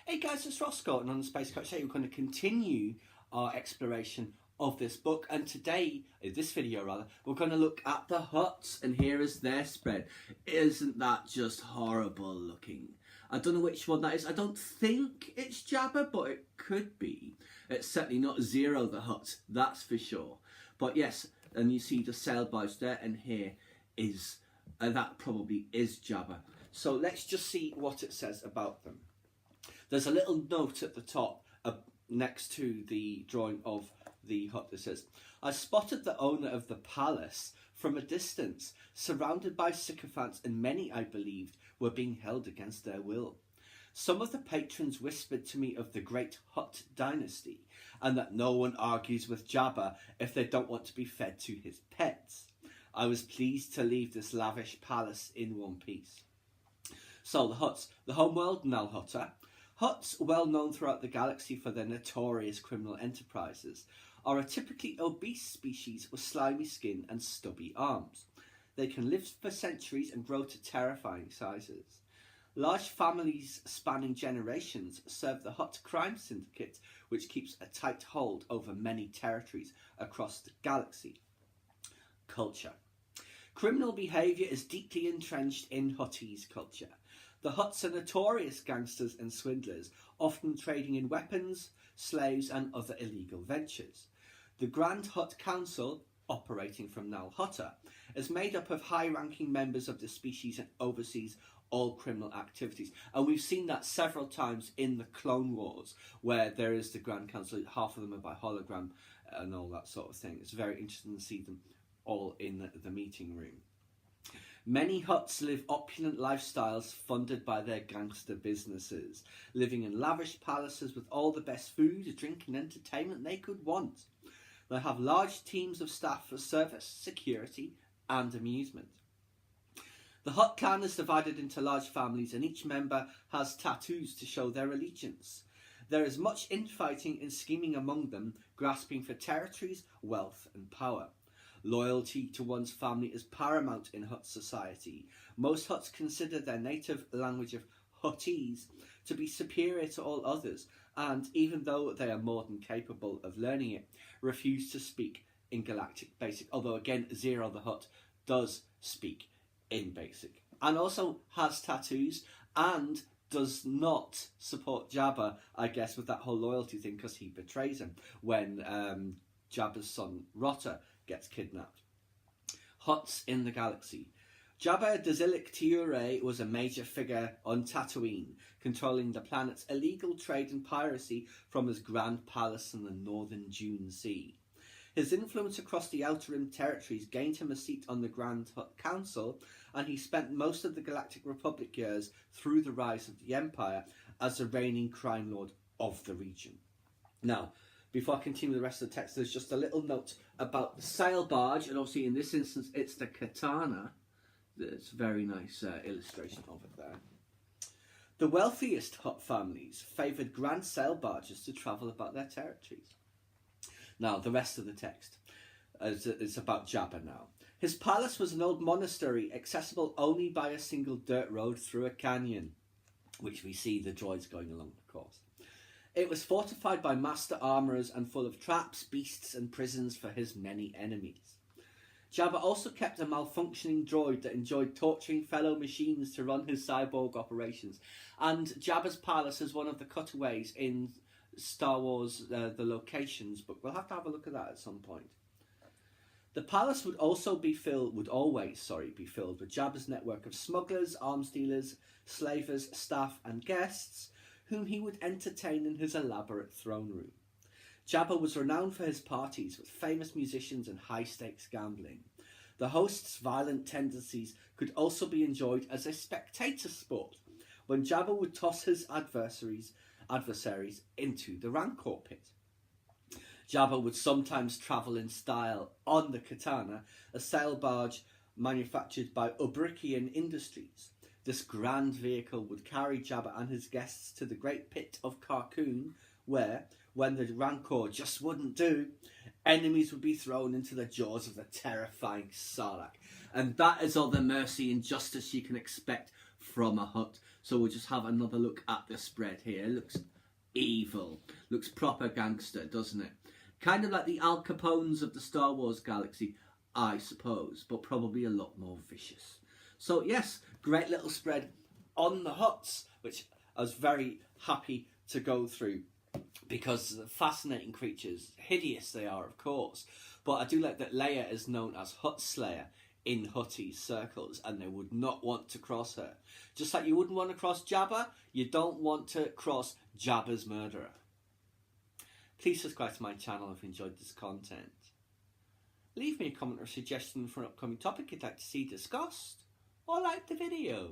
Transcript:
Hey guys, it's Roscoe, and on the Space Coach today we're going to continue our exploration of this book, and today, in this video rather, we're going to look at the huts, and here is their spread. Isn't that just horrible looking? I don't know which one that is. I don't think it's Jabba, but it could be. It's certainly not Zero the Hutt, that's for sure. But yes, and you see the sail barge there, and here is, that probably is Jabba. So let's just see what it says about them. There's a little note at the top next to the drawing of the hut that says, I spotted the owner of the palace from a distance, surrounded by sycophants, and many, I believed, were being held against their will. Some of the patrons whispered to me of the great Hutt dynasty, and that no one argues with Jabba if they don't want to be fed to his pets. I was pleased to leave this lavish palace in one piece. So the huts, the homeworld, Nal Hutta. Huts, well known throughout the galaxy for their notorious criminal enterprises, are a typically obese species with slimy skin and stubby arms. They can live for centuries and grow to terrifying sizes. Large families spanning generations serve the Hutt crime syndicate, which keeps a tight hold over many territories across the galaxy. Culture. Criminal behaviour is deeply entrenched in Huttese culture. The Hutts are notorious gangsters and swindlers, often trading in weapons, slaves and other illegal ventures. The Grand Hutt Council, operating from Nal Hutta, is made up of high-ranking members of the species and oversees all criminal activities. And we've seen that several times in the Clone Wars, where there is the Grand Council, half of them are by hologram and all that sort of thing. It's very interesting to see them all in the meeting room. Many Hutts live opulent lifestyles funded by their gangster businesses, living in lavish palaces with all the best food, drink and entertainment they could want. They have large teams of staff for service, security and amusement. The Hutt clan is divided into large families, and each member has tattoos to show their allegiance. There is much infighting and scheming among them, grasping for territories, wealth and power. Loyalty to one's family is paramount in Hutt society. Most Hutts consider their native language of Huttese to be superior to all others, and even though they are more than capable of learning it, refuse to speak in Galactic Basic. Although again, Zero the Hutt does speak in Basic, and also has tattoos, and does not support Jabba, I guess, with that whole loyalty thing, because he betrays him when Jabba's son Rotter gets kidnapped. Hutts in the galaxy. Jabba Dazilic Tiure was a major figure on Tatooine, controlling the planet's illegal trade and piracy from his grand palace in the northern Dune Sea. His influence across the Outer Rim territories gained him a seat on the Grand Hutt Council, and he spent most of the Galactic Republic years through the rise of the Empire as the reigning crime lord of the region. Now, before I continue the rest of the text, there's just a little note about the sail barge, and obviously in this instance it's the katana. There's a very nice illustration of it there. The wealthiest Hutt families favoured grand sail barges to travel about their territories. Now, the rest of the text is about Jabba now. His palace was an old monastery accessible only by a single dirt road through a canyon, which we see the droids going along, of course. It was fortified by master armourers and full of traps, beasts and prisons for his many enemies. Jabba also kept a malfunctioning droid that enjoyed torturing fellow machines to run his cyborg operations. And Jabba's palace is one of the cutaways in Star Wars, the locations book. We'll have to have a look at that at some point. The palace would always be filled with Jabba's network of smugglers, arms dealers, slavers, staff and guests, whom he would entertain in his elaborate throne room. Jabba was renowned for his parties with famous musicians and high-stakes gambling. The host's violent tendencies could also be enjoyed as a spectator sport, when Jabba would toss his adversaries into the Rancor pit. Jabba would sometimes travel in style on the Katana, a sail barge manufactured by Ubrikian Industries. This grand vehicle would carry Jabba and his guests to the great pit of Carcoon, where, when the Rancor just wouldn't do, enemies would be thrown into the jaws of the terrifying Sarlacc. And that is all the mercy and justice you can expect from a Hutt. So we'll just have another look at the spread here. It looks evil. Looks proper gangster, doesn't it? Kind of like the Al Capones of the Star Wars galaxy, I suppose, but probably a lot more vicious. So yes, great little spread on the huts, which I was very happy to go through, because they're fascinating creatures. Hideous they are, of course, but I do like that Leia is known as Hut Slayer in Hutties circles, and they would not want to cross her. Just like you wouldn't want to cross Jabba, you don't want to cross Jabba's murderer. Please subscribe to my channel if you enjoyed this content. Leave me a comment or suggestion for an upcoming topic you'd like to see discussed, or like the video.